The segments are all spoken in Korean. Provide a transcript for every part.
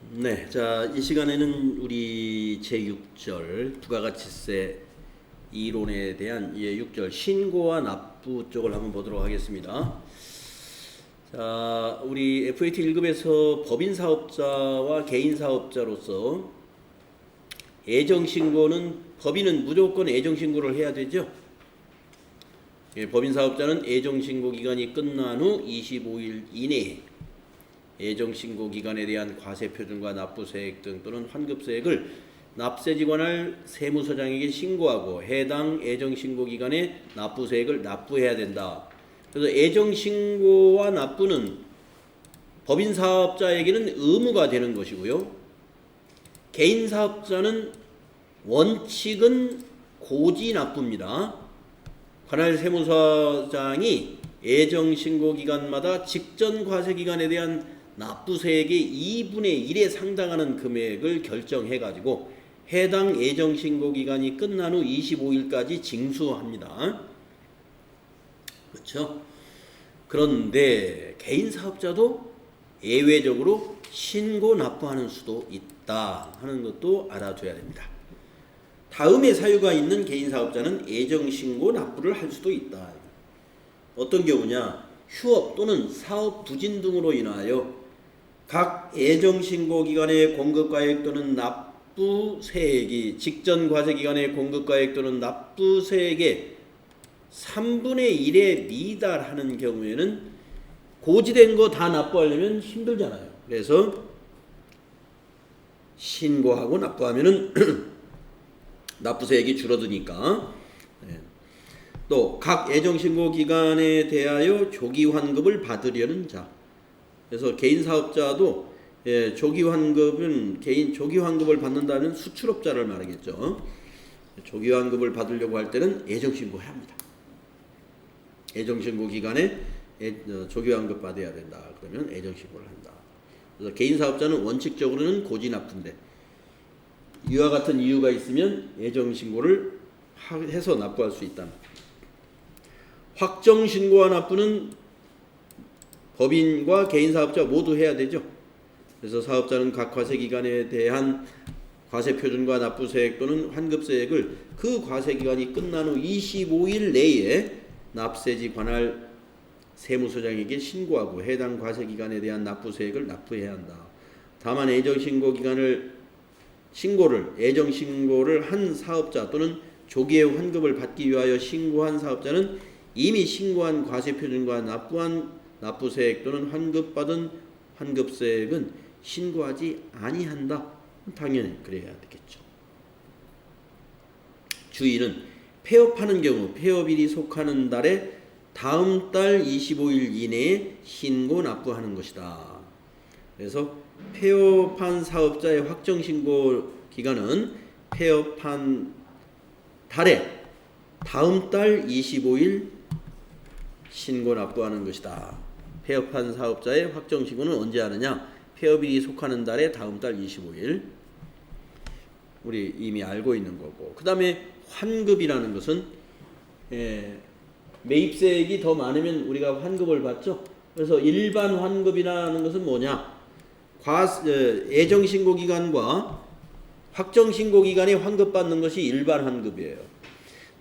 네, 자, 이 시간에는 우리 제6절 부가가치세 이론에 대한 6절 신고와 납부 쪽을 한번 보도록 하겠습니다. 자, 우리 FAT 1급에서 법인 사업자와 개인 사업자로서 애정신고는 법인은 무조건 애정신고를 해야 되죠. 법인 사업자는 애정신고 기간이 끝난 후 25일 이내에 애정신고 기간에 대한 과세표준과 납부세액 등 또는 환급세액을 납세지관할 세무서장에게 신고하고 해당 애정신고 기간에 납부세액을 납부해야 된다. 그래서 애정신고와 납부는 법인 사업자에게는 의무가 되는 것이고요. 개인 사업자는 원칙은 고지 납부입니다. 관할 세무서장이 애정신고 기간마다 직전 과세기간에 대한 납부세액의 2분의 1에 상당하는 금액을 결정해가지고 해당 애정신고 기간이 끝난 후 25일까지 징수합니다. 그렇죠? 그런데 개인 사업자도 예외적으로 신고 납부하는 수도 있다 하는 것도 알아둬야 됩니다. 다음의 사유가 있는 개인 사업자는 애정신고 납부를 할 수도 있다. 어떤 경우냐? 휴업 또는 사업 부진 등으로 인하여 각 애정신고 기간의 공급가액 또는 납부세액이 직전 과세기간의 공급가액 또는 납부세액의 3분의 1에 미달하는 경우에는 고지된 거 다 납부하려면 힘들잖아요. 그래서 신고하고 납부하면은 납부세액이 줄어드니까. 또 각 애정신고 기간에 대하여 조기환급을 받으려는 자. 그래서 개인 사업자도 조기환급은 조기환급을 받는다는 수출업자를 말하겠죠. 조기환급을 받으려고 할 때는 애정신고해야 합니다. 애정신고 기간에 조기환급 받아야 된다. 그러면 애정신고를 한다. 그래서 개인 사업자는 원칙적으로는 고지납부인데 이와 같은 이유가 있으면 애정신고를 해서 납부할 수 있다. 확정신고와 납부는 법인과 개인 사업자 모두 해야 되죠. 그래서 사업자는 각 과세기간에 대한 과세표준과 납부세액 또는 환급세액을 그 과세기간이 끝난 후 25일 내에 납세지 관할 세무서장에게 신고하고 해당 과세기간에 대한 납부세액을 납부해야 한다. 다만 애정신고를 한 사업자 또는 조기에 환급을 받기 위하여 신고한 사업자는 이미 신고한 과세표준과 납부한 납부세액 또는 환급받은 환급세액은 신고하지 아니한다. 당연히 그래야 되겠죠. 주의는 폐업하는 경우 폐업일이 속하는 달에 다음 달 25일 이내에 신고 납부하는 것이다. 그래서 폐업한 사업자의 확정신고 기간은 폐업한 달에 다음 달 25일 신고 납부하는 것이다. 폐업한 사업자의 확정신고는 언제 하느냐? 폐업일이 속하는 달에 다음 달 25일. 우리 이미 알고 있는 거고. 그 다음에 환급이라는 것은 매입세액이 더 많으면 우리가 환급을 받죠. 그래서 일반 환급이라는 것은 뭐냐? 애정신고 기간과 확정신고 기간에 환급받는 것이 일반 환급이에요.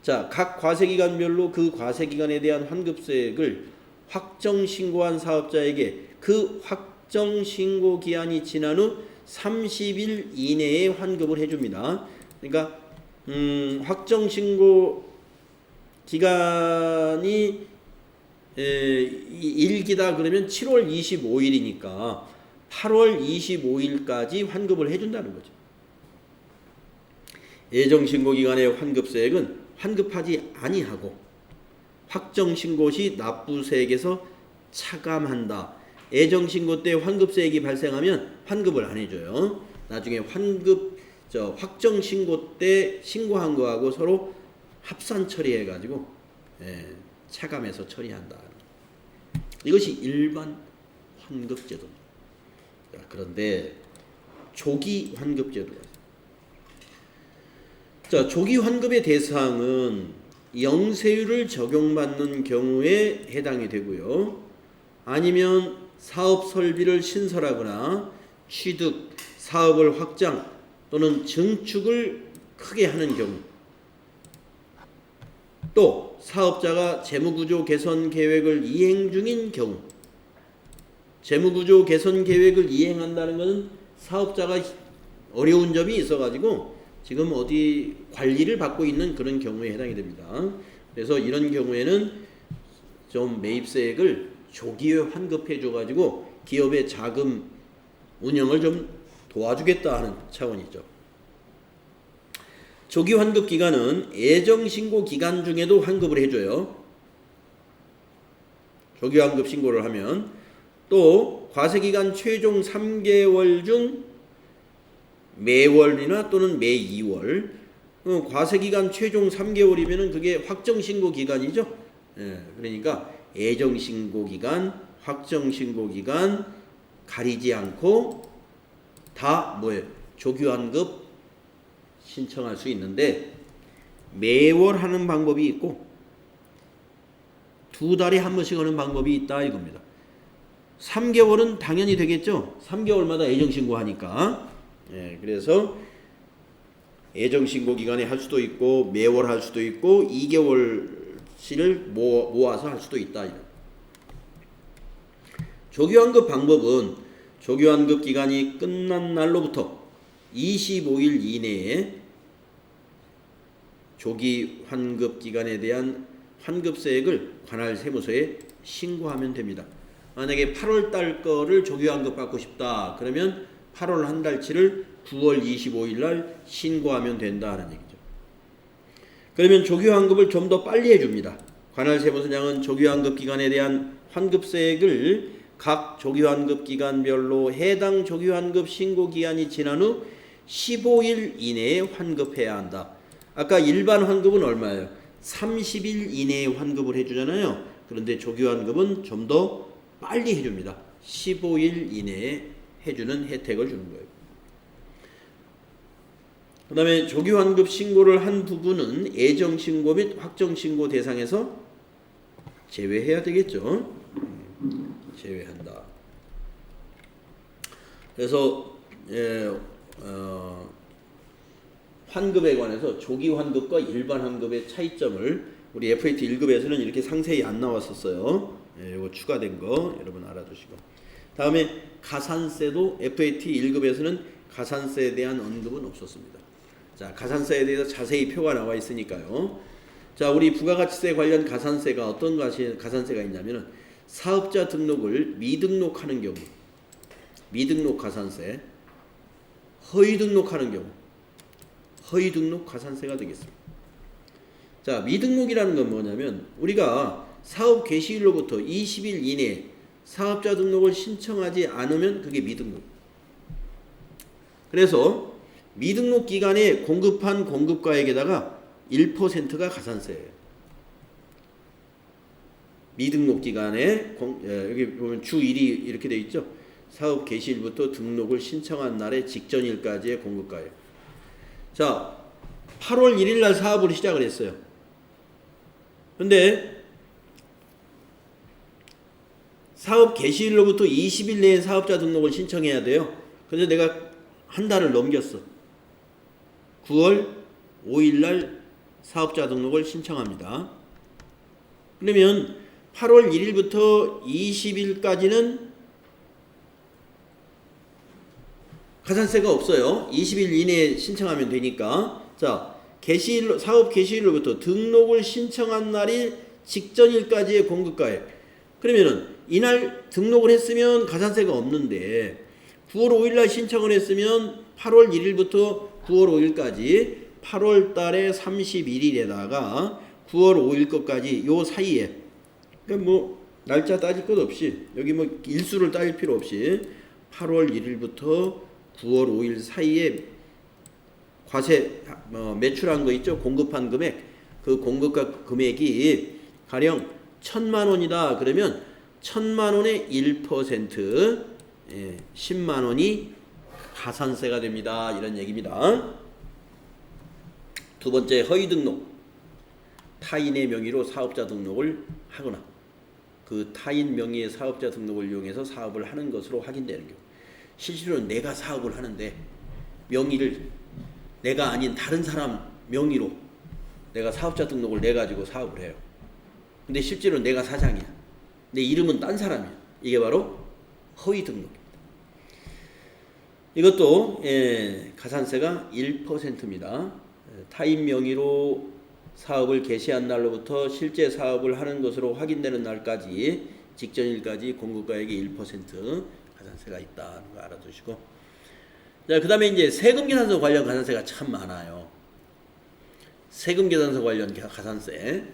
자, 각 과세기간별로 그 과세기간에 대한 환급세액을 확정신고한 사업자에게 그 확정신고 기한이 지난 후 30일 이내에 환급을 해줍니다. 그러니까 확정신고 기간이 일기다 그러면 7월 25일이니까 8월 25일까지 환급을 해준다는 거죠. 애정신고 기간의 환급세액은 환급하지 아니하고 확정신고 시 납부세액에서 차감한다. 애정신고 때 환급세액이 발생하면 환급을 안 해줘요. 나중에 확정신고 때 신고한 거하고 서로 합산 처리해가지고 차감해서 처리한다. 이것이 일반 환급제도입니다. 그런데 조기 환급제도가 자, 조기 환급의 대상은 영세율을 적용받는 경우에 해당이 되고요. 아니면 사업 설비를 신설하거나 취득, 사업을 확장 또는 증축을 크게 하는 경우, 또 사업자가 재무구조 개선 계획을 이행 중인 경우, 재무구조 개선 계획을 이행한다는 것은 사업자가 어려운 점이 있어가지고 지금 어디 관리를 받고 있는 그런 경우에 해당이 됩니다. 그래서 이런 경우에는 좀 매입세액을 조기에 환급해 줘가지고 기업의 자금 운영을 좀 도와주겠다 하는 차원이죠. 조기 환급 기간은 예정 신고 기간 중에도 환급을 해줘요. 조기 환급 신고를 하면. 또 과세기간 최종 3개월 중 매월이나 또는 매 2월, 과세기간 최종 3개월이면 그게 확정신고기간이죠. 그러니까 예정신고기간, 확정신고기간 가리지 않고 다 뭐예요? 조기환급 신청할 수 있는데 매월 하는 방법이 있고 2달에 한 번씩 하는 방법이 있다 이겁니다. 3개월은 당연히 되겠죠. 3개월마다 예정신고하니까. 그래서 예정신고 기간에 할 수도 있고 매월 할 수도 있고 2개월치를 모아서 할 수도 있다. 조기환급 방법은 조기환급 기간이 끝난 날로부터 25일 이내에 조기환급 기간에 대한 환급세액을 관할 세무서에 신고하면 됩니다. 만약에 8월 달 거를 조기환급 받고 싶다. 그러면 8월 한 달치를 9월 25일 날 신고하면 된다는 얘기죠. 그러면 조기환급을 좀 더 빨리 해줍니다. 관할 세무서장은 조기환급 기간에 대한 환급세액을 각 조기환급 기간별로 해당 조기환급 신고 기한이 지난 후 15일 이내에 환급해야 한다. 아까 일반 환급은 얼마예요? 30일 이내에 환급을 해주잖아요. 그런데 조기환급은 좀 더 빨리 해줍니다. 15일 이내에 해주는 혜택을 주는 거예요. 그 다음에 조기환급 신고를 한 부분은 예정신고 및 확정신고 대상에서 제외해야 되겠죠. 제외한다. 그래서 환급에 관해서 조기 환급과 일반 환급의 차이점을 우리 FAT 1급에서는 이렇게 상세히 안 나왔었어요. 이거 추가된 거 여러분 알아두시고. 다음에 가산세도 FAT 1급에서는 가산세에 대한 언급은 없었습니다. 자, 가산세에 대해서 자세히 표가 나와 있으니까요. 자, 우리 부가가치세 관련 가산세가 어떤 가산세가 있냐면은 사업자 등록을 미등록하는 경우, 미등록 가산세, 허위 등록하는 경우, 허위 등록 가산세가 되겠습니다. 자, 미등록이라는 건 뭐냐면 우리가 사업 개시일로부터 20일 이내에 사업자 등록을 신청하지 않으면 그게 미등록. 그래서 미등록 기간에 공급한 공급가액에다가 1%가 가산세예요. 미등록 기간에 여기 보면 주 1이 이렇게 돼 있죠. 사업 개시일부터 등록을 신청한 날의 직전일까지의 공급가액. 자, 8월 1일 날 사업을 시작을 했어요. 근데 사업 개시일로부터 20일 내에 사업자 등록을 신청해야 돼요. 그래서 내가 한 달을 넘겼어. 9월 5일 날 사업자 등록을 신청합니다. 그러면 8월 1일부터 20일까지는 가산세가 없어요. 20일 이내에 신청하면 되니까. 자, 사업 개시일로부터 등록을 신청한 날이 직전일까지의 공급가액. 그러면은 이날 등록을 했으면 가산세가 없는데 9월 5일 날 신청을 했으면 8월 1일부터 9월 5일까지 8월 달에 31일에다가 9월 5일 것까지 요 사이에, 그러니까 뭐 날짜 따질 것 없이 여기 뭐 일수를 따질 필요 없이 8월 1일부터 9월 5일 사이에 과세 매출한 거 있죠? 공급한 금액. 그 공급가 금액이 가령 1,000만 원이다. 그러면 1,000만 원의 1%, 10만 원이 가산세가 됩니다. 이런 얘기입니다. 두 번째, 허위 등록. 타인의 명의로 사업자 등록을 하거나 그 타인 명의의 사업자 등록을 이용해서 사업을 하는 것으로 확인되는 경우. 실제로는 내가 사업을 하는데 명의를 내가 아닌 다른 사람 명의로 내가 사업자 등록을 내가지고 사업을 해요. 근데 실제로 내가 사장이야. 내 이름은 딴 사람이야. 이게 바로 허위 등록입니다. 이것도 가산세가 1%입니다. 타인 명의로 사업을 개시한 날로부터 실제 사업을 하는 것으로 확인되는 날까지 직전일까지 공급가액의 1% 가산세가 있다는 거 알아두시고, 자, 그 다음에 이제 세금계산서 관련 가산세가 참 많아요. 세금계산서 관련 가산세.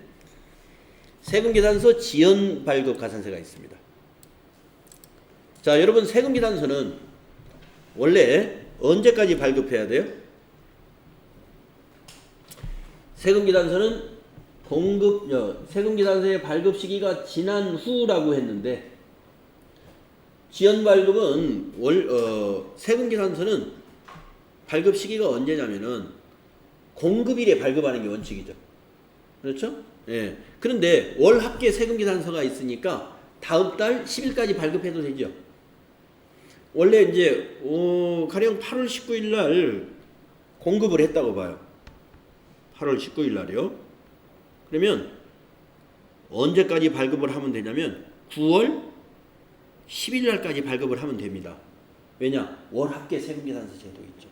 세금계산서 지연 발급 가산세가 있습니다. 자, 여러분 세금계산서는 원래 언제까지 발급해야 돼요? 세금계산서는 세금계산서의 발급 시기가 지난 후라고 했는데, 지연 발급은 세금계산서는 발급 시기가 언제냐면은 공급일에 발급하는 게 원칙이죠. 그렇죠? 예. 그런데 월 합계 세금계산서가 있으니까 다음 달 10일까지 발급해도 되죠. 원래 이제 가령 8월 19일 날 공급을 했다고 봐요. 8월 19일 날이요. 그러면 언제까지 발급을 하면 되냐면 9월 10일 날까지 발급을 하면 됩니다. 왜냐? 월 합계 세금계산서 제도 있죠.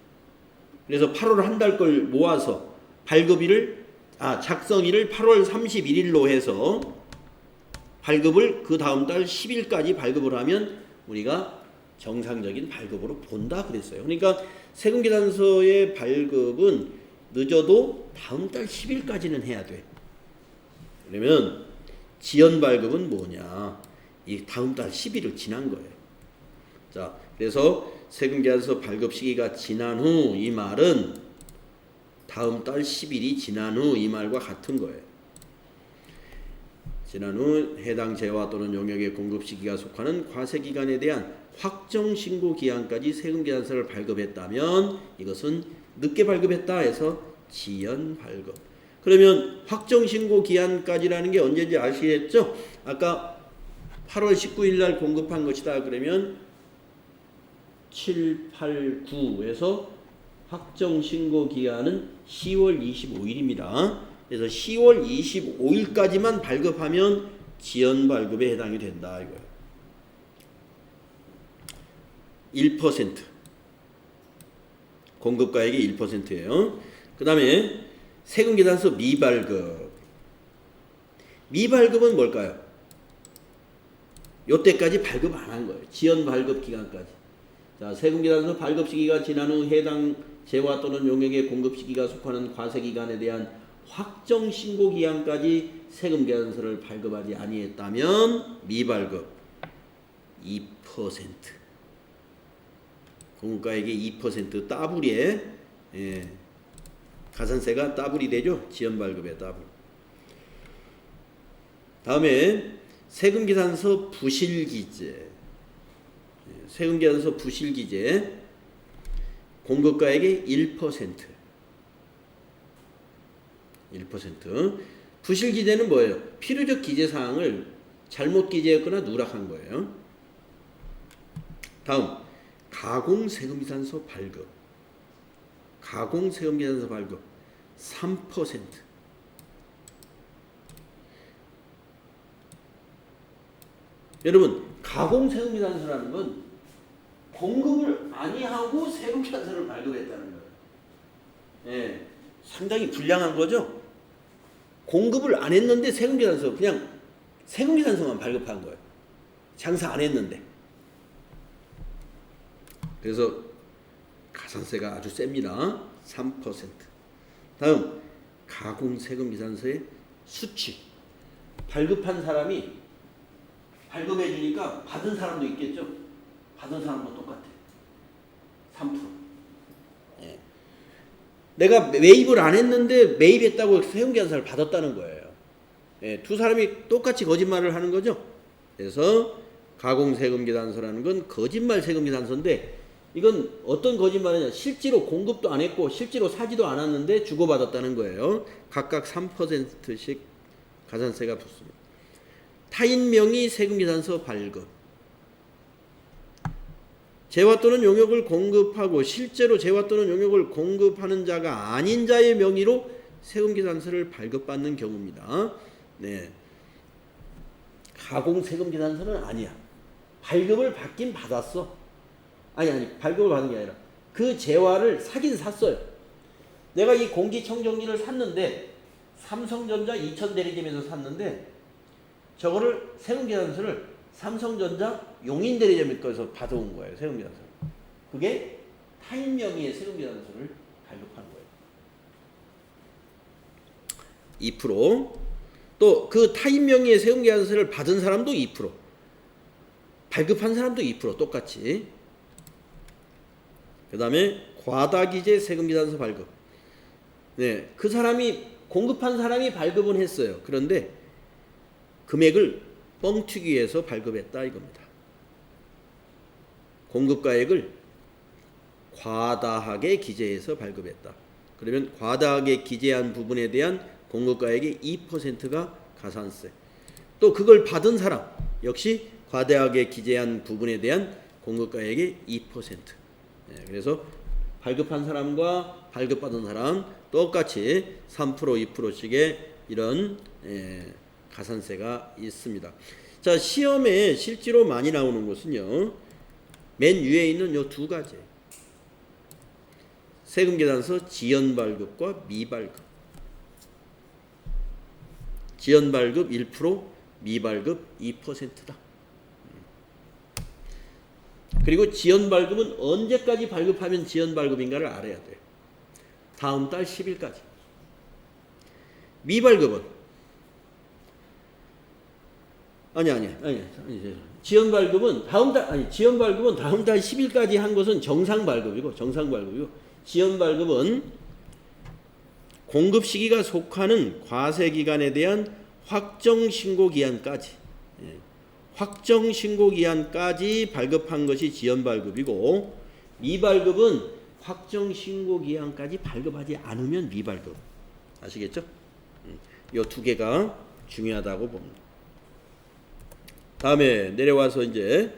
그래서 8월 한 달 걸 모아서 작성일을 8월 31일로 해서 발급을 그 다음 달 10일까지 발급을 하면 우리가 정상적인 발급으로 본다 그랬어요. 그러니까 세금계산서의 발급은 늦어도 다음 달 10일까지는 해야 돼. 그러면 지연 발급은 뭐냐? 이 다음 달 10일을 지난 거예요. 자, 그래서 세금계산서 발급 시기가 지난 후 이 말은 다음 달 10일이 지난 후 이 말과 같은 거예요. 지난 후 해당 재화 또는 용역의 공급 시기가 속하는 과세기간에 대한 확정신고 기한까지 세금계산서를 발급했다면 이것은 늦게 발급했다 해서 지연 발급. 그러면 확정신고 기한까지라는 게 언제인지 아시겠죠? 아까 8월 19일 날 공급한 것이다 그러면 7, 8, 9에서 확정신고 기한은 10월 25일입니다. 그래서 10월 25일까지만 발급하면 지연 발급에 해당이 된다 이거예요. 1% 공급가액이 1%예요. 그 다음에 세금계산서 미발급. 미발급은 뭘까요? 요때까지 발급 안 한 거예요. 지연 발급 기간까지. 자, 세금계산서 발급 시기가 지난 후 해당 재화 또는 용역의 공급 시기가 속하는 과세기간에 대한 확정 신고 기한까지 세금계산서를 발급하지 아니했다면 미발급 2%. 공급가액의 2% 따블이에 가산세가 따블이 되죠. 지연 발급의 따블. 다음에 세금계산서 부실기재. 세금계산서 부실기재 공급가액의 1%. 부실기재는 뭐예요? 필요적 기재사항을 잘못 기재했거나 누락한 거예요. 다음 가공세금계산서 발급. 가공세금계산서 발급 3%. 여러분 가공세금계산서라는 건 공급을 아니하고 세금계산서를 발급했다는 거예요. 예, 상당히 불량한 거죠. 공급을 안 했는데 세금계산서 그냥 세금계산서만 발급한 거예요. 장사 안 했는데. 그래서 가산세가 아주 셉니다. 3%. 다음 가공세금계산서의 수치. 발급한 사람이 발급해 주니까 받은 사람도 있겠죠. 받은 사람도 똑같아. 3%. 예. 내가 매입을 안 했는데 매입했다고 세금계산서를 받았다는 거예요. 예, 두 사람이 똑같이 거짓말을 하는 거죠. 그래서 가공세금계산서라는 건 거짓말 세금계산서인데 이건 어떤 거짓말이냐? 실제로 공급도 안 했고 실제로 사지도 않았는데 주고받았다는 거예요. 각각 3%씩 가산세가 붙습니다. 타인 명의 세금계산서 발급. 재화 또는 용역을 공급하고 실제로 재화 또는 용역을 공급하는 자가 아닌 자의 명의로 세금계산서를 발급받는 경우입니다. 네. 가공 세금계산서는 아니야. 발급을 받긴 받았어. 아니 발급을 받은 게 아니라 그 재화를 사긴 샀어요. 내가 이 공기청정기를 샀는데 삼성전자 이천대리점에서 샀는데 저거를 세금계산서를 삼성전자 용인대리점에서 받아온 거예요. 세금계산서. 그게 타인 명의의 세금계산서를 발급한 거예요. 2%. 또 그 타인 명의의 세금계산서를 받은 사람도 2%. 발급한 사람도 2% 똑같이. 그 다음에 과다기재 세금계산서 발급. 네, 그 사람이 공급한 사람이 발급은 했어요. 그런데 금액을 뻥튀기 해서 발급했다 이겁니다. 공급가액을 과다하게 기재해서 발급했다. 그러면 과다하게 기재한 부분에 대한 공급가액의 2%가 가산세. 또 그걸 받은 사람 역시 과다하게 기재한 부분에 대한 공급가액의 2%. 네, 그래서 발급한 사람과 발급받은 사람 똑같이 3% 2%씩의 이런 가산세가 있습니다. 자, 시험에 실제로 많이 나오는 것은요. 맨 위에 있는 요 두 가지. 세금계산서 지연발급과 미발급. 지연발급 1%, 미발급 2%다. 그리고 지연발급은 언제까지 발급하면 지연발급인가를 알아야 돼요. 다음 달 10일까지. 미발급은 지연발급은 다음 달 지연발급은 다음 달 10일까지 한 것은 정상발급이고 지연발급은 공급 시기가 속하는 과세기간에 대한 확정신고기한까지 확정신고기한까지 발급한 것이 지연발급이고 미발급은 확정신고기한까지 발급하지 않으면 미발급. 아시겠죠? 이 두 개가 중요하다고 봅니다. 다음에 내려와서 이제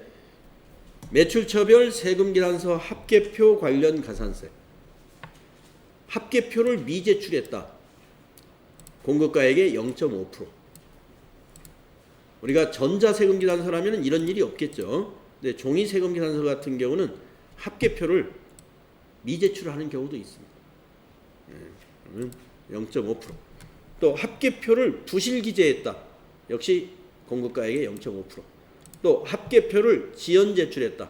매출처별 세금계산서 합계표 관련 가산세. 합계표를 미제출했다. 공급가액의 0.5%. 우리가 전자세금계산서라면 이런 일이 없겠죠. 근데 종이세금계산서 같은 경우는 합계표를 미제출하는 경우도 있습니다. 0.5%. 또 합계표를 부실기재했다. 역시 공급가액의 0.5%. 또 합계표를 지연 제출했다.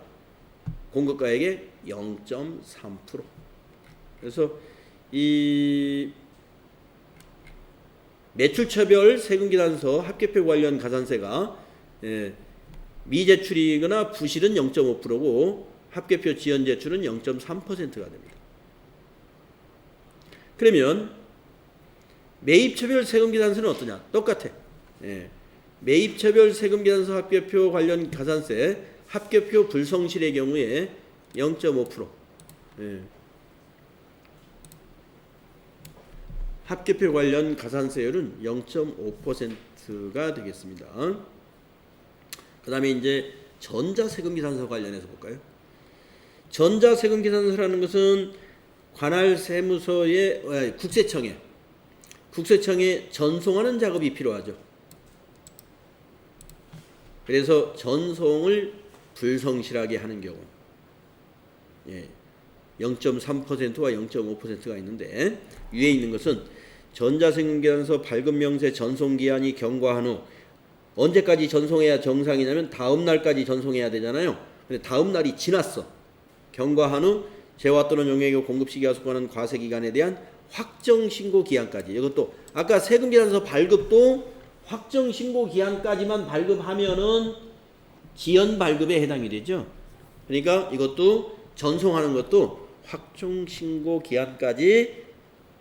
공급가액의 0.3%. 그래서 이 매출처별 세금계산서 합계표 관련 가산세가 미제출이거나 부실은 0.5%고 합계표 지연 제출은 0.3%가 됩니다. 그러면 매입처별 세금계산서는 어떠냐? 똑같아. 매입처별 세금계산서 합계표 관련 가산세 합계표 불성실의 경우에 0.5%. 합계표 관련 가산세율은 0.5%가 되겠습니다. 그 다음에 이제 전자세금계산서 관련해서 볼까요? 전자세금계산서라는 것은 관할 세무서의 국세청에 전송하는 작업이 필요하죠. 그래서 전송을 불성실하게 하는 경우 0.3%와 0.5%가 있는데 위에 있는 것은 전자세금계산서 발급명세 전송기한이 경과한 후 언제까지 전송해야 정상이냐면 다음 날까지 전송해야 되잖아요. 근데 다음 날이 지났어. 경과한 후 재화 또는 용역의 공급 시기가 속하는 과세기간에 대한 확정신고기한까지. 이것도 아까 세금계산서 발급도 확정신고기한까지만 발급하면은 지연발급에 해당이 되죠. 그러니까 이것도 전송하는 것도 확정신고기한까지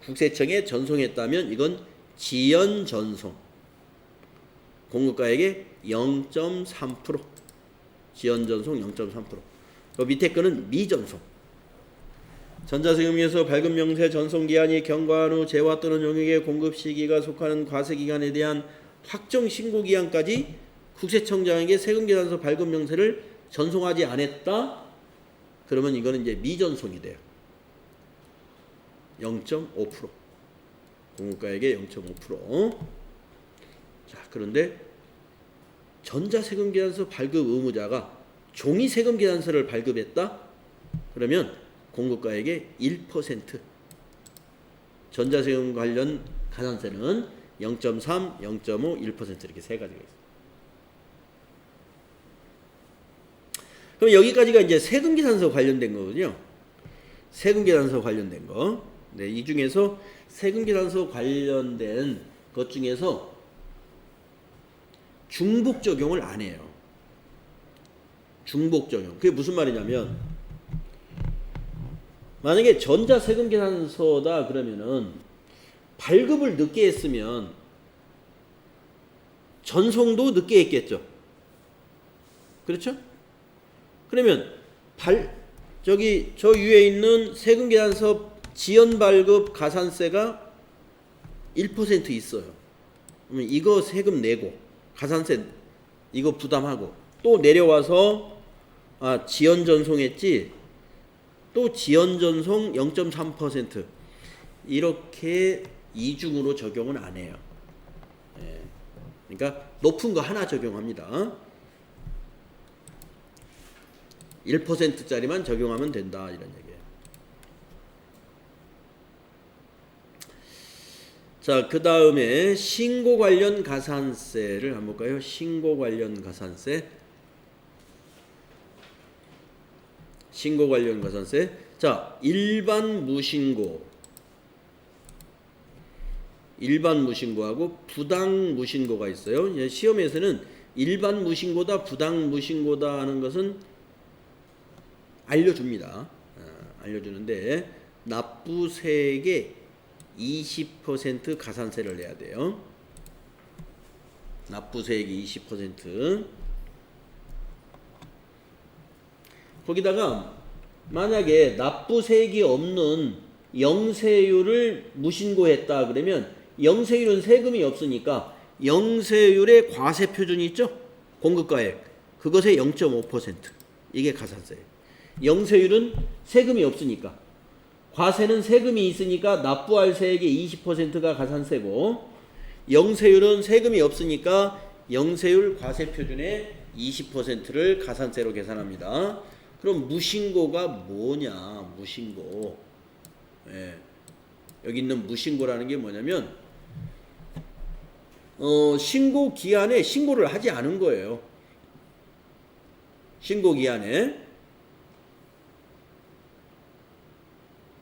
국세청에 전송했다면 이건 지연전송. 공급가액의 0.3%. 지연전송 0.3%. 그 밑에 거는 미전송. 전자세금에서 발급명세 전송기한이 경과한 후 재화 또는 용역의 공급 시기가 속하는 과세기간에 대한 확정신고기한까지 국세청장에게 세금계산서 발급명세를 전송하지 않았다. 그러면 이거는 이제 미전송이 돼요. 0.5%. 공급가액의 0.5%. 자, 그런데 전자세금계산서 발급 의무자가 종이세금계산서를 발급했다? 그러면 공급가액의 1%. 전자세금 관련 가산세는 0.3, 0.5, 1% 이렇게 세 가지가 있습니다. 그럼 여기까지가 이제 세금계산서 관련된 거거든요. 세금계산서 관련된 거. 네, 이 중에서 세금계산서 관련된 것 중에서 중복 적용을 안 해요. 중복 적용. 그게 무슨 말이냐면 만약에 전자세금계산서다 그러면은 발급을 늦게 했으면 전송도 늦게 했겠죠. 그렇죠? 그러면 저 위에 있는 세금계산서 지연발급 가산세가 1% 있어요. 그러면 이거 세금 내고 가산세 이거 부담하고 또 내려와서 지연 전송했지. 또 지연 전송 0.3% 이렇게 이중으로 적용은 안 해요. 예. 그러니까 높은 거 하나 적용합니다. 1%짜리만 적용하면 된다 이런 얘기예요. 자, 그 다음에 신고 관련 가산세를 한번 볼까요? 신고 관련 가산세. 신고 관련 가산세. 자, 일반 무신고하고 부당 무신고가 있어요. 시험에서는 일반 무신고다, 부당 무신고다 하는 것은 알려줍니다. 알려주는데 납부세액의 20% 가산세를 내야 돼요. 납부세액이 20%. 거기다가 만약에 납부세액이 없는 영세율을 무신고했다 그러면 영세율은 세금이 없으니까 영세율의 과세표준이 있죠? 공급가액. 그것의 0.5%. 이게 가산세예요. 영세율은 세금이 없으니까. 과세는 세금이 있으니까 납부할 세액의 20%가 가산세고 영세율은 세금이 없으니까 영세율 과세표준의 20%를 가산세로 계산합니다. 그럼 무신고가 뭐냐? 무신고. 예. 여기 있는 무신고라는 게 뭐냐면 신고 기한에 신고를 하지 않은 거예요. 신고 기한에.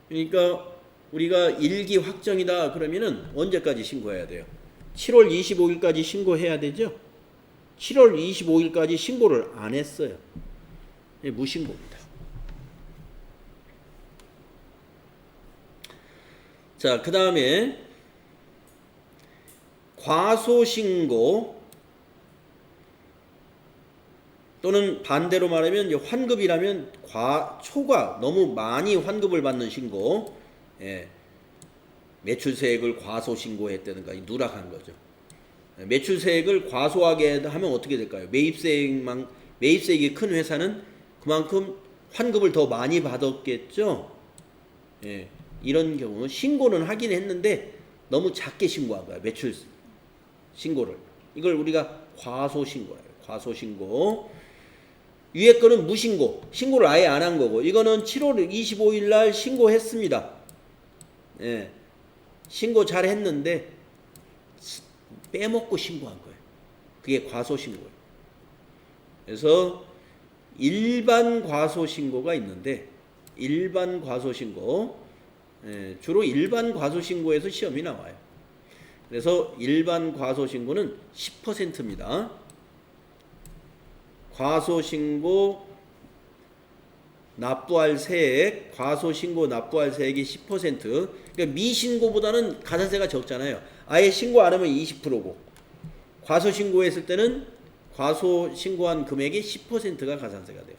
그러니까 우리가 일기 확정이다 그러면은 언제까지 신고해야 돼요? 7월 25일까지 신고해야 되죠? 7월 25일까지 신고를 안 했어요. 무신고입니다. 자, 그 다음에 과소신고 또는 반대로 말하면 환급이라면 초과 너무 많이 환급을 받는 신고, 예. 매출세액을 과소신고했다든가 누락한 거죠. 매출세액을 과소하게 하면 어떻게 될까요? 매입세액이 큰 회사는 그만큼 환급을 더 많이 받았겠죠. 예. 이런 경우 신고는 하긴 했는데 너무 작게 신고한 거야. 매출 신고를. 이걸 우리가 과소신고예요. 과소신고. 위에 거는 무신고. 신고를 아예 안 한 거고. 이거는 7월 25일 날 신고했습니다. 예. 신고 잘 했는데 빼먹고 신고한 거예요. 그게 과소신고예요. 그래서 일반 과소신고가 있는데 일반 과소신고 주로 일반 과소신고에서 시험이 나와요. 그래서 일반 과소신고는 10%입니다. 과소신고 납부할 세액, 과소신고 납부할 세액이 10%. 그러니까 미신고보다는 가산세가 적잖아요. 아예 신고 안 하면 20%고 과소신고했을 때는 과소신고한 금액의 10%가 가산세가 돼요.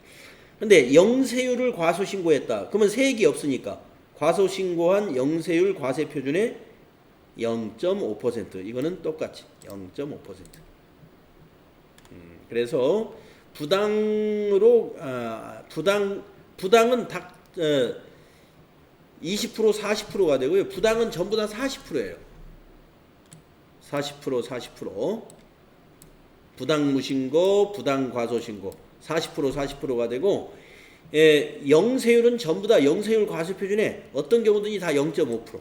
근데 영세율을 과소신고했다. 그러면 세액이 없으니까 과소신고한 영세율 과세표준의 0.5%. 이거는 똑같이 0.5%. 그래서 부당 부당은 20% 40%가 되고요. 부당은 전부 다 40%예요. 40%. 부당 무신고, 부당 과소신고 40%가 되고, 영세율은 전부 다 영세율 과세표준에 어떤 경우든지 다 0.5%.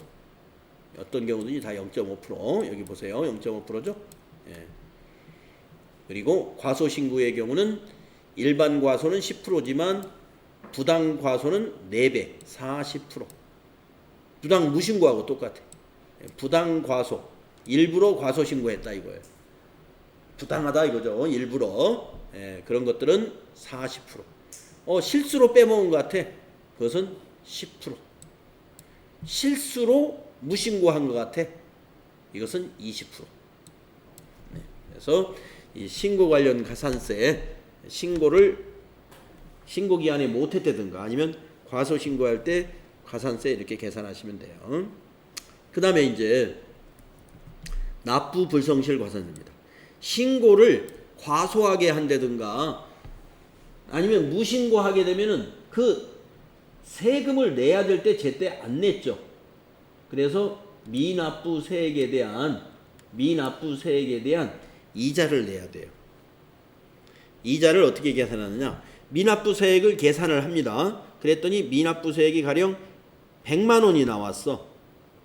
어떤 경우든지 다 0.5%. 여기 보세요. 0.5%죠. 그리고 과소신고의 경우는 일반 과소는 10%지만 부당 과소는 4배, 40%. 부당 무신고하고 똑같아. 부당 과소, 일부러 과소 신고했다 이거예요. 부당하다 이거죠. 일부러. 그런 것들은 40%. 실수로 빼먹은 것 같아. 그것은 10%. 실수로 무신고한 것 같아. 이것은 20%. 그래서 이 신고 관련 가산세 신고 기한에 못했다든가 아니면 과소 신고할 때 가산세 이렇게 계산하시면 돼요. 그 다음에 이제 납부 불성실 과산세입니다. 신고를 과소하게 한다든가 아니면 무신고하게 되면은 그 세금을 내야 될 때 제때 안 냈죠. 그래서 미납부 세액에 대한 이자를 내야 돼요. 이자를 어떻게 계산하느냐? 미납부 세액을 계산을 합니다. 그랬더니 미납부 세액이 가령 100만 원이 나왔어.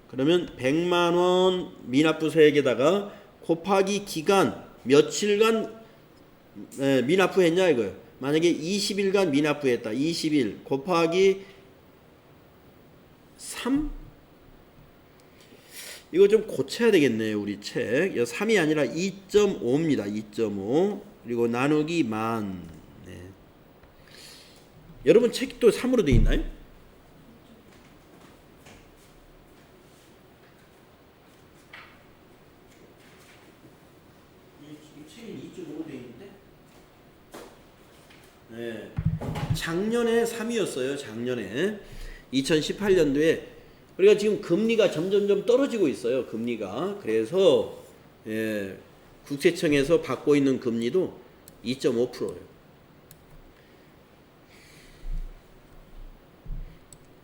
그러면 100만 원 미납부 세액에다가 곱하기 기간 며칠간 미납부했냐 이거예요. 만약에 20일간 미납부했다. 20일 곱하기 3? 이거 좀 고쳐야 되겠네요. 우리 책. 3이 아니라 2.5입니다. 2.5. 그리고 나누기 만. 여러분 책도 3으로 되어 있나요? 이 책은 2.5로 되어 있는데 작년에 3이었어요. 작년에 2018년도에. 우리가 지금 금리가 점점점 떨어지고 있어요. 금리가. 그래서 국세청에서 받고 있는 금리도 2.5%예요.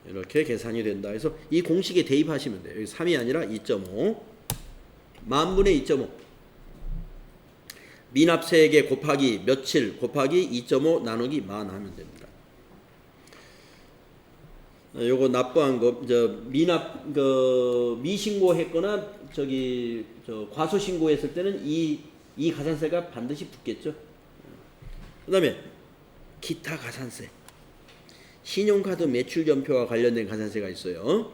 이렇게 계산이 된다 해서 이 공식에 대입하시면 돼요. 여기 3이 아니라 2.5. 만분의 2.5. 미납세액에 곱하기 며칠 곱하기 2.5 나누기 만 하면 됩니다. 요거 납부한 거, 미신고했거나 과소신고했을 때는 이 가산세가 반드시 붙겠죠. 그 다음에 기타 가산세. 신용카드 매출전표와 관련된 가산세가 있어요.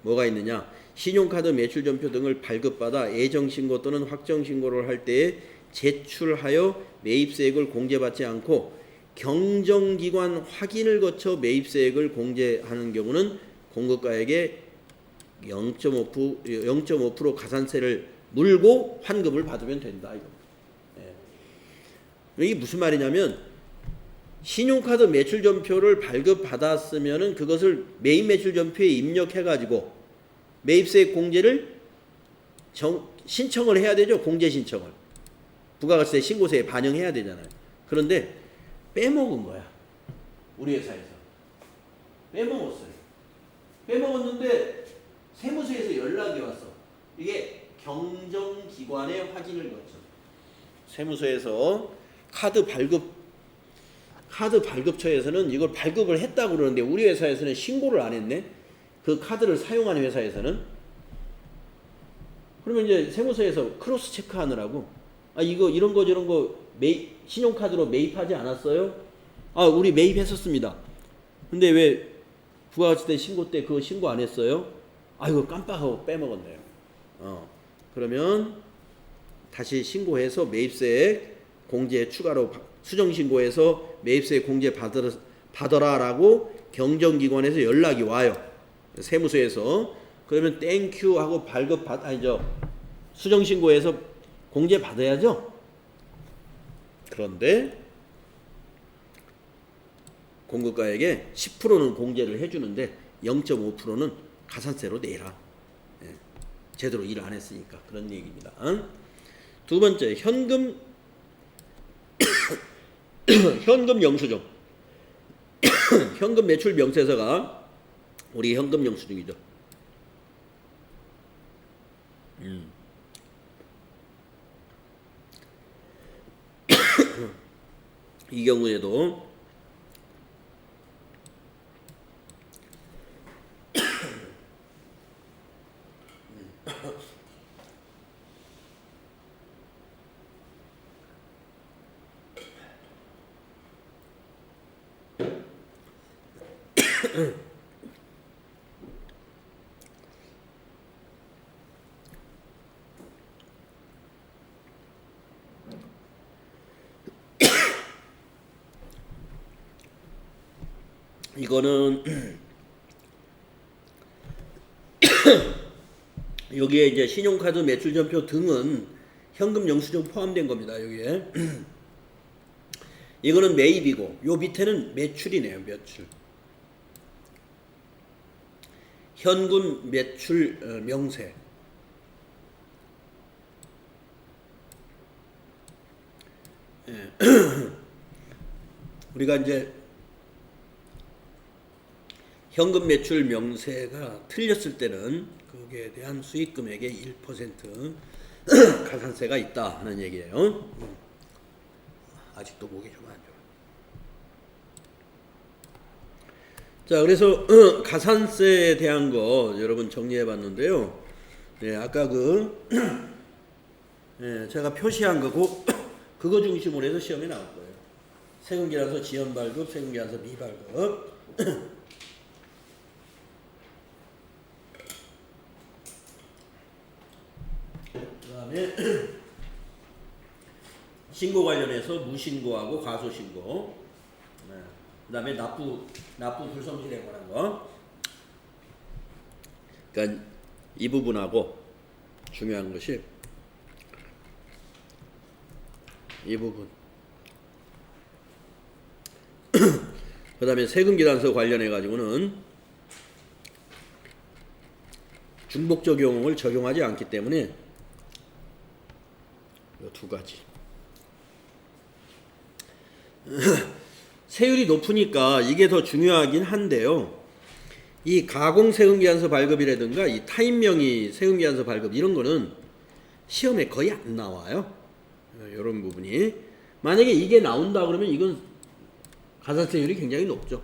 뭐가 있느냐? 신용카드 매출전표 등을 발급받아 예정신고 또는 확정신고를 할 때에 제출하여 매입세액을 공제받지 않고 경정기관 확인을 거쳐 매입세액을 공제하는 경우는 공급가액의 0.5% 가산세를 물고 환급을 받으면 된다. 이게 무슨 말이냐면 신용카드 매출전표를 발급받았으면은 그것을 매입매출전표에 입력해가지고 매입세액 공제를 신청을 해야 되죠. 공제신청을. 부가가치세 신고세에 반영해야 되잖아요. 그런데 빼먹은 거야. 우리 회사에서. 빼먹었어요. 빼먹었는데 세무서에서 연락이 왔어. 이게 경정기관의 확인을 거쳐. 세무서에서 카드 발급처에서는 이걸 발급을 했다고 그러는데 우리 회사에서는 신고를 안 했네. 그 카드를 사용하는 회사에서는. 그러면 이제 세무서에서 크로스 체크하느라고 이거 이런 거 저런 거 신용카드로 매입하지 않았어요? 우리 매입했었습니다. 근데 왜 부가가치세 신고 때 그거 신고 안 했어요? 이거 깜빡하고 빼먹었네요. 그러면 다시 신고해서 매입세액 공제 추가로 수정신고해서 매입세액 공제 받아라라고 경정기관에서 연락이 와요. 세무서에서. 그러면 땡큐 하고 수정신고해서 공제 받아야죠. 그런데 공급가액에 10%는 공제를 해주는데 0.5%는 가산세로 내라. 제대로 일 안 했으니까 그런 얘기입니다. 두 번째, 현금 영수증. 현금 매출 명세서가 우리 현금 영수증이죠. 이 경우에도 이거는 여기에 이제 신용카드 매출전표 등은 현금 영수증 포함된 겁니다. 여기에 이거는 매입이고 요 밑에는 매출이네요. 매출. 현금 매출 명세. 예. 우리가 이제 현금 매출 명세가 틀렸을 때는 거기에 대한 수익 금액의 1% 가산세가 있다 하는 얘기예요. 아직도 목이 좀 안 좋아. 자, 그래서 가산세에 대한 거 여러분 정리해 봤는데요. 네, 아까 제가 표시한 거고 그거 중심으로 해서 시험에 나올 거예요. 세금계산서 지연 발급, 세금계산서 미발급. 그다음에 신고 관련해서 무신고하고 과소신고. 네. 그다음에 납부 불성실에 관한 거. 그러니까 이 부분하고 중요한 것이 이 부분. 그다음에 세금계산서 관련해 가지고는 중복 적용을 적용하지 않기 때문에 이 두 가지. 세율이 높으니까 이게 더 중요하긴 한데요. 이 가공 세금계산서 발급이라든가 이 타인명의 세금계산서 발급 이런 거는 시험에 거의 안 나와요. 이런 부분이. 만약에 이게 나온다 그러면 이건 가산세율이 굉장히 높죠.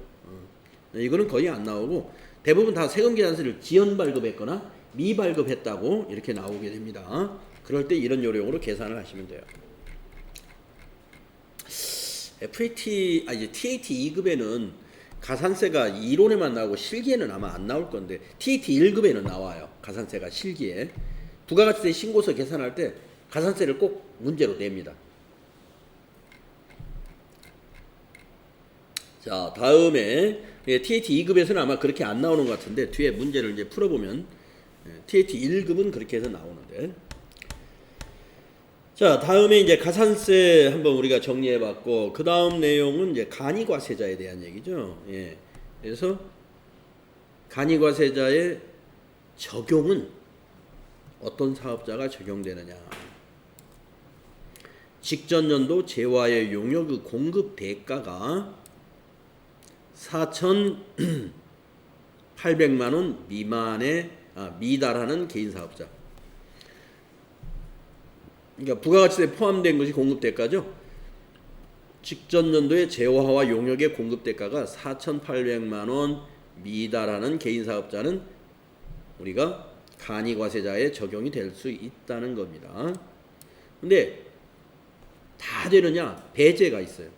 이거는 거의 안 나오고 대부분 다 세금계산서를 지연 발급했거나 미발급했다고 이렇게 나오게 됩니다. 그럴 때 이런 요령으로 계산을 하시면 돼요. 이제 TAT 2급에는 가산세가 이론에만 나오고 실기에는 아마 안 나올 건데 TAT 1급에는 나와요. 가산세가 실기에. 부가가치세 신고서 계산할 때 가산세를 꼭 문제로 냅니다. 자, 다음에 TAT 2급에서는 아마 그렇게 안 나오는 것 같은데 뒤에 문제를 이제 풀어보면 TAT 1급은 그렇게 해서 나오는데. 자, 다음에 이제 가산세 한번 우리가 정리해봤고 그 다음 내용은 이제 간이과세자에 대한 얘기죠. 예. 그래서 간이과세자의 적용은 어떤 사업자가 적용되느냐. 직전년도 재화의 용역 공급 대가가 4,800만 원 미만에 미달하는 개인 사업자. 그러니까 부가가치세에 포함된 것이 공급대가죠. 직전 연도의 재화와 용역의 공급대가가 4,800만 원 미달하는 개인 사업자는 우리가 간이과세자에 적용이 될 수 있다는 겁니다. 근데 다 되느냐? 배제가 있어요.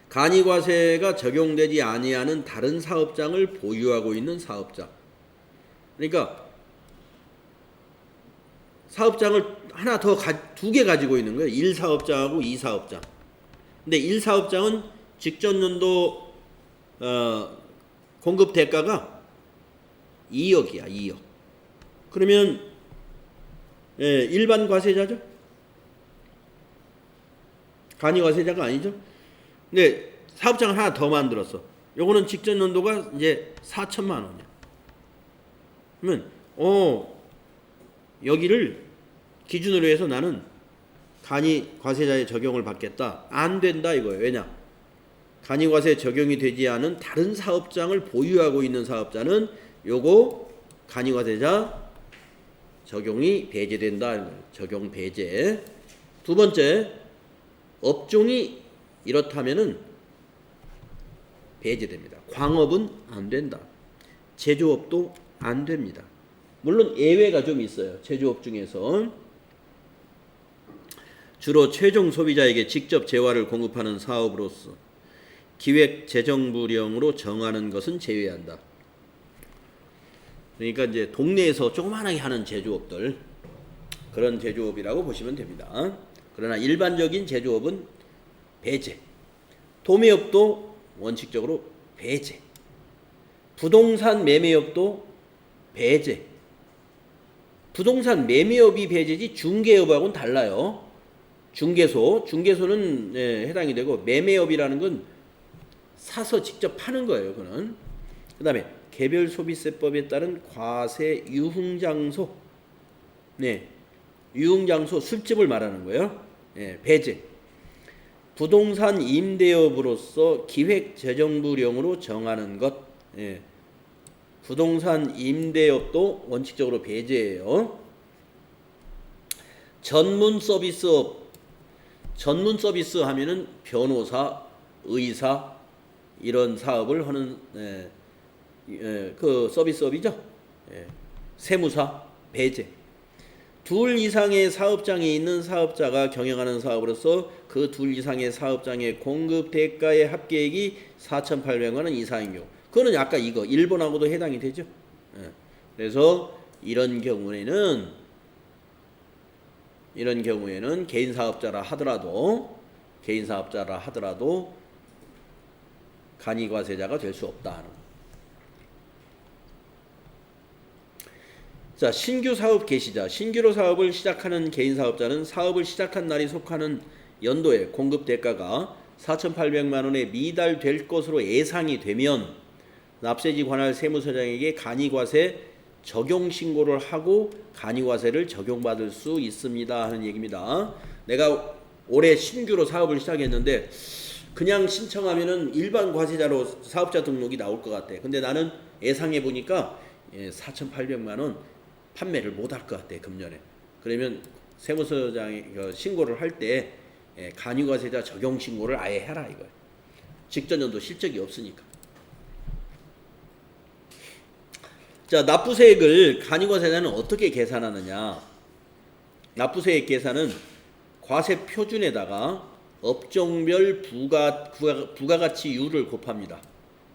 간이과세가 적용되지 아니하는 다른 사업장을 보유하고 있는 사업자. 그러니까 사업장을 하나 더 두 개 가지고 있는 거예요. 1사업장하고 2사업장. 근데 1사업장은 직전 연도 공급 대가가 2억이야. 2억. 그러면 일반 과세자죠? 간이과세자가 아니죠? 근데 사업장을 하나 더 만들었어. 요거는 직전 연도가 이제 4천만 원이야. 그러면 여기를 기준으로 해서 나는 간이과세자의 적용을 받겠다. 안 된다 이거예요. 왜냐? 간이과세 적용이 되지 않은 다른 사업장을 보유하고 있는 사업자는 요거 간이과세자 적용이 배제된다. 적용 배제. 두 번째, 업종이 이렇다면은 배제됩니다. 광업은 안 된다. 제조업도 안 됩니다. 물론 예외가 좀 있어요. 제조업 중에서 주로 최종 소비자에게 직접 재화를 공급하는 사업으로서 기획 재정부령으로 정하는 것은 제외한다. 그러니까 이제 동네에서 조그만하게 하는 제조업들, 그런 제조업이라고 보시면 됩니다. 그러나 일반적인 제조업은 배제. 도매업도 원칙적으로 배제. 부동산 매매업도 배제. 부동산 매매업이 배제지 중개업하고는 달라요. 중개소는 해당이 되고, 매매업이라는 건 사서 직접 파는 거예요. 그는. 그 다음에 개별소비세법에 따른 과세 유흥장소, 유흥장소 술집을 말하는 거예요. 배제. 부동산 임대업으로서 기획재정부령으로 정하는 것, 부동산 임대업도 원칙적으로 배제예요. 전문 서비스업, 전문 서비스 하면은 변호사, 의사 이런 사업을 하는 그 서비스업이죠. 세무사 배제. 둘 이상의 사업장이 있는 사업자가 경영하는 사업으로서 그 둘 이상의 사업장의 공급 대가의 합계액이 4,800만 원 이상인 경우, 그거는 아까 이거 1번하고도 해당이 되죠. 그래서 이런 경우에는 개인 사업자라 하더라도 간이과세자가 될 수 없다 하는. 자, 신규 사업 개시자. 신규로 사업을 시작하는 개인 사업자는 사업을 시작한 날이 속하는 연도에 공급 대가가 4,800만 원에 미달될 것으로 예상이 되면 납세지 관할 세무서장에게 간이과세 적용 신고를 하고 간이과세를 적용받을 수 있습니다 하는 얘기입니다. 내가 올해 신규로 사업을 시작했는데 그냥 신청하면은 일반 과세자로 사업자 등록이 나올 것 같아. 근데 나는 예상해 보니까 4,800만 원 판매를 못 할 것 같아, 금년에. 그러면 세무서장이 신고를 할 때 간이과세자 적용 신고를 아예 해라 이거예요. 직전 연도 실적이 없으니까. 자, 납부세액을 간이과세자는 어떻게 계산하느냐? 납부세액 계산은 과세 표준에다가 업종별 부가가치율을 곱합니다.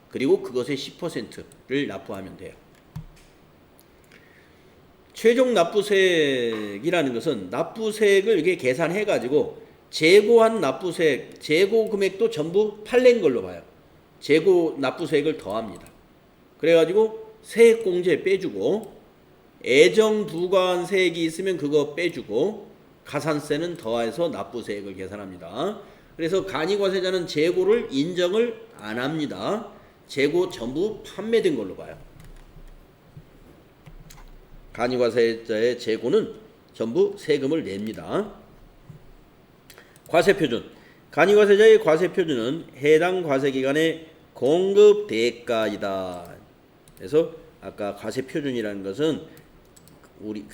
그리고 그것의 10%를 납부하면 돼요. 최종 납부세액이라는 것은 납부세액을 이렇게 계산해 가지고 재고한 납부세액, 재고 금액도 전부 판례인 걸로 봐요. 재고 납부세액을 더합니다. 그래 가지고 세액공제 빼주고, 애정 부과한 세액이 있으면 그거 빼주고, 가산세는 더해서 납부세액을 계산합니다. 그래서 간이과세자는 재고를 인정을 안 합니다. 재고 전부 판매된 걸로 봐요. 간이과세자의 재고는 전부 세금을 냅니다. 과세표준. 간이과세자의 과세표준은 해당 과세기간의 공급 대가이다. 그래서 아까 과세표준이라는 것은 우리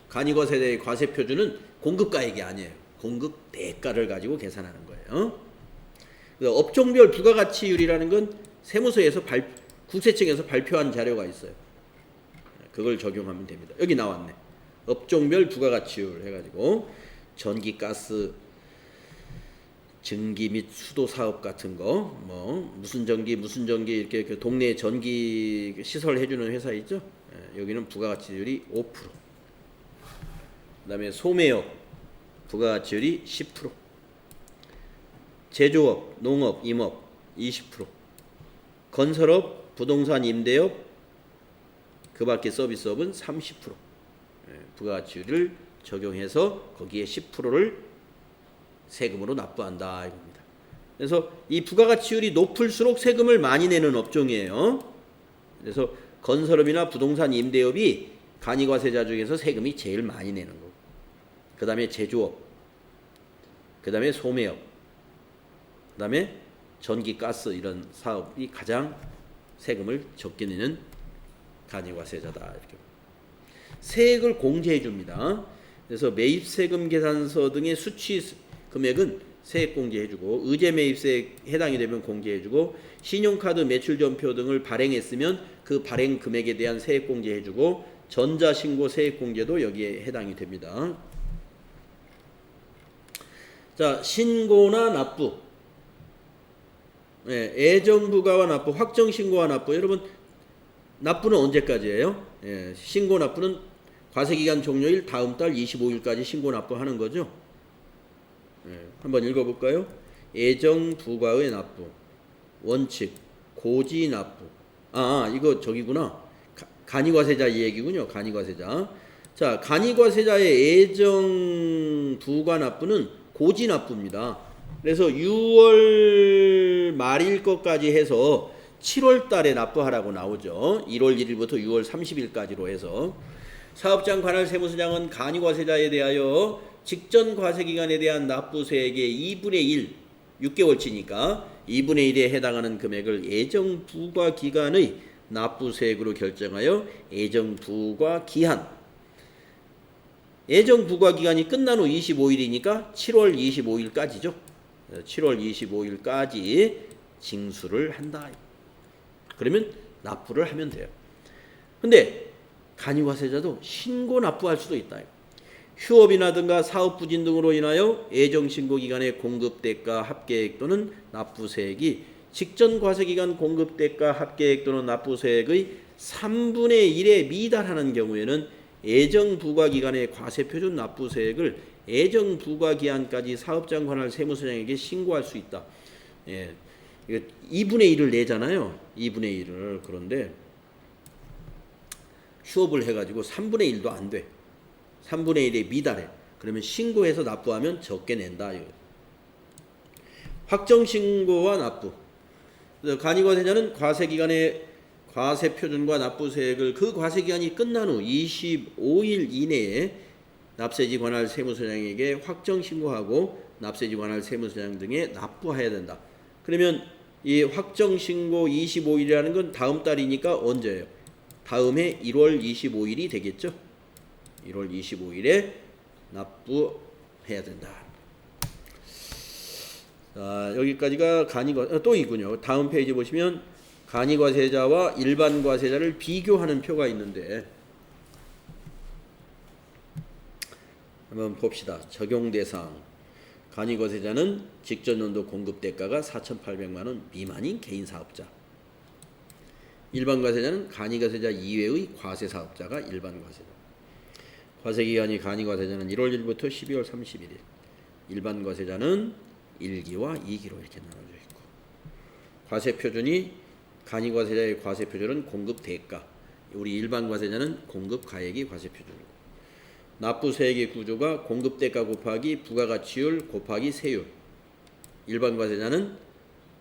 간이과세자의 과세표준은 공급가액이 아니에요. 공급 대가를 가지고 계산하는 거예요. 업종별 부가가치율이라는 건 세무서에서 국세청에서 발표한 자료가 있어요. 그걸 적용하면 됩니다. 여기 나왔네. 업종별 부가가치율 해가지고 전기, 가스, 증기 및 수도 사업 같은 거, 무슨 전기 이렇게 그 동네 전기 시설 해주는 회사 있죠? 여기는 부가가치율이 5%. 그다음에 소매업 부가가치율이 10%. 제조업, 농업, 임업 20%. 건설업, 부동산 임대업, 그 밖에 서비스업은 30% 부가가치율을 적용해서 거기에 10%를 세금으로 납부한다 이겁니다. 그래서 이 부가가치율이 높을수록 세금을 많이 내는 업종이에요. 그래서 건설업이나 부동산 임대업이 간이과세자 중에서 세금이 제일 많이 내는 거고, 그 다음에 제조업, 그 다음에 소매업, 그다음에 전기, 가스 이런 사업이 가장 세금을 적게 내는 간이과세자다. 이렇게 세액을 공제해 줍니다. 그래서 매입세금 계산서 등의 수취 금액은 세액 공제해주고 의제매입세액 해당이 되면 공제해주고 신용카드 매출전표 등을 발행했으면 그 발행 금액에 대한 세액 공제해주고 전자신고 세액 공제도 여기에 해당이 됩니다. 자, 신고나 납부, 애정부가와 납부, 확정신고와 납부. 여러분 납부는 언제까지예요? 신고 납부는 과세기간 종료일 다음 달 25일까지 신고 납부하는 거죠. 한번 읽어볼까요? 애정부가의 납부, 원칙, 고지 납부. 이거 저기구나. 간이과세자 이 얘기군요. 간이과세자. 자, 간이과세자의 애정부가 납부는 고지 납부입니다. 그래서 6월 말일 것까지 해서 7월 달에 납부하라고 나오죠. 1월 1일부터 6월 30일까지로 해서 사업장 관할 세무서장은 간이과세자에 대하여 직전 과세기간에 대한 납부세액의 2분의 1, 6개월치니까 2분의 1에 해당하는 금액을 애정부과 기간의 납부세액으로 결정하여 애정부과 기한, 애정부과 기간이 끝난 후 25일이니까 7월 25일까지죠. 7월 25일까지 징수를 한다. 그러면 납부를 하면 돼요. 근데 간이과세자도 신고 납부할 수도 있다. 휴업이나든가 사업 부진 등으로 인하여 애정신고 기간의 공급대가 합계액 또는 납부세액이 직전 과세기간 공급대가 합계액 또는 납부세액의 3분의 1에 미달하는 경우에는 애정부과기간의 과세표준 납부세액을 애정부과기한까지 사업장 관할 세무서장에게 신고할 수 있다. 2분의 1을 내잖아요. 2분의 1을. 그런데 휴업을 해가지고 3분의 1도 안 돼. 3분의 1에 미달해. 그러면 신고해서 납부하면 적게 낸다. 확정신고와 납부. 간이과세자는 과세기간의 과세표준과 납부세액을 그 과세기간이 끝난 후 25일 이내에 납세지 관할 세무서장에게 확정신고하고 납세지 관할 세무서장 등에 납부해야 된다. 그러면 이 확정신고 25일이라는 건 다음 달이니까 언제예요? 다음해 1월 25일이 되겠죠. 1월 25일에 납부해야 된다. 자, 여기까지가 또 있군요. 다음 페이지 보시면 간이과세자와 일반과세자를 비교하는 표가 있는데 한번 봅시다. 적용대상 간이과세자는 직전연도 공급대가가 4,800만 원 미만인 개인사업자. 일반과세자는 간이과세자 이외의 과세사업자가 일반과세자. 과세기간이 간이과세자는 1월 1일부터 12월 31일. 일반과세자는 1기와 2기로 이렇게 나눠져 있고. 과세표준이 간이과세자의 과세표준은 공급대가. 우리 일반과세자는 공급가액이 과세표준이고. 납부세액의 구조가 공급대가 곱하기 부가가치율 곱하기 세율. 일반과세자는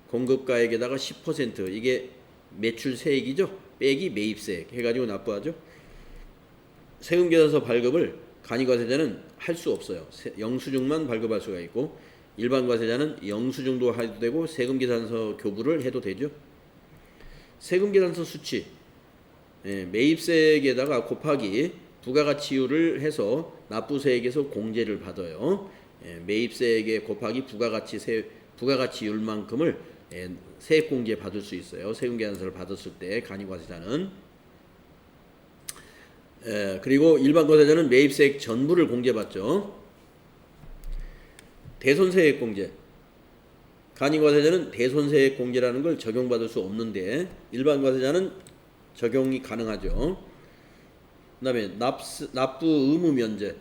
공급가액에다가 10% 이게 매출세액이죠. 빼기 매입세액 해가지고 납부하죠. 세금계산서 발급을 간이과세자는 할 수 없어요. 영수증만 발급할 수가 있고 일반과세자는 영수증도 해도 되고 세금계산서 교부를 해도 되죠. 세금계산서 수치 매입세액에다가 곱하기 부가가치율을 해서 납부세액에서 공제를 받아요. 매입세액에 곱하기 부가가치율만큼을 세액공제 받을 수 있어요. 세금계산서를 받았을 때 간이과세자는. 그리고 일반과세자는 매입세액 전부를 공제받죠. 대손세액 공제. 간이과세자는 대손세액 공제라는 걸 적용받을 수 없는데 일반과세자는 적용이 가능하죠. 그 다음에 납부 의무 면제.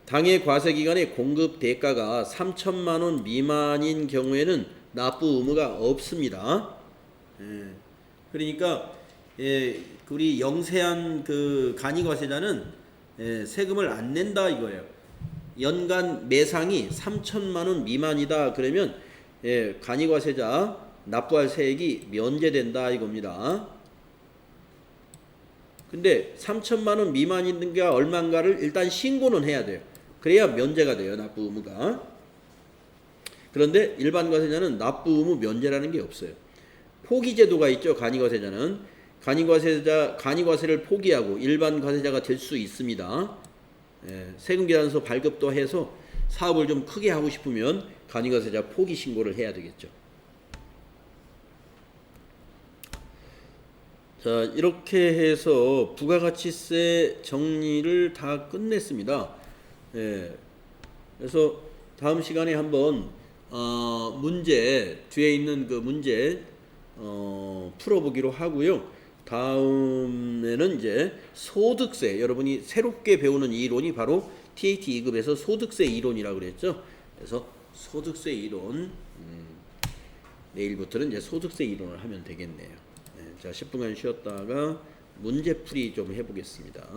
당해 과세기간의 공급 대가가 3천만 원 미만인 경우에는 납부 의무가 없습니다. 그러니까 우리 영세한 그 간이과세자는 세금을 안 낸다 이거예요. 연간 매상이 3천만 원 미만이다 그러면 간이과세자 납부할 세액이 면제된다 이겁니다. 근데 3천만 원 미만인가 얼마인가를 일단 신고는 해야 돼요. 그래야 면제가 돼요. 납부 의무가. 그 그런데 일반 과세자는 납부 의무 면제라는 게 없어요. 포기 제도가 있죠. 간이과세자는 간이과세를 포기하고 일반 과세자가 될 수 있습니다. 세금계산서 발급도 해서 사업을 좀 크게 하고 싶으면 간이과세자 포기 신고를 해야 되겠죠. 자, 이렇게 해서 부가가치세 정리를 다 끝냈습니다. 그래서 다음 시간에 한번 문제 뒤에 있는 그 문제 풀어보기로 하고요. 다음에는 이제 소득세, 여러분이 새롭게 배우는 이 이론이 바로 TAT 2급에서 소득세 이론이라고 그랬죠. 그래서 소득세 이론, 내일부터는 이제 소득세 이론을 하면 되겠네요. 자, 10분간 쉬었다가 문제풀이 좀 해보겠습니다.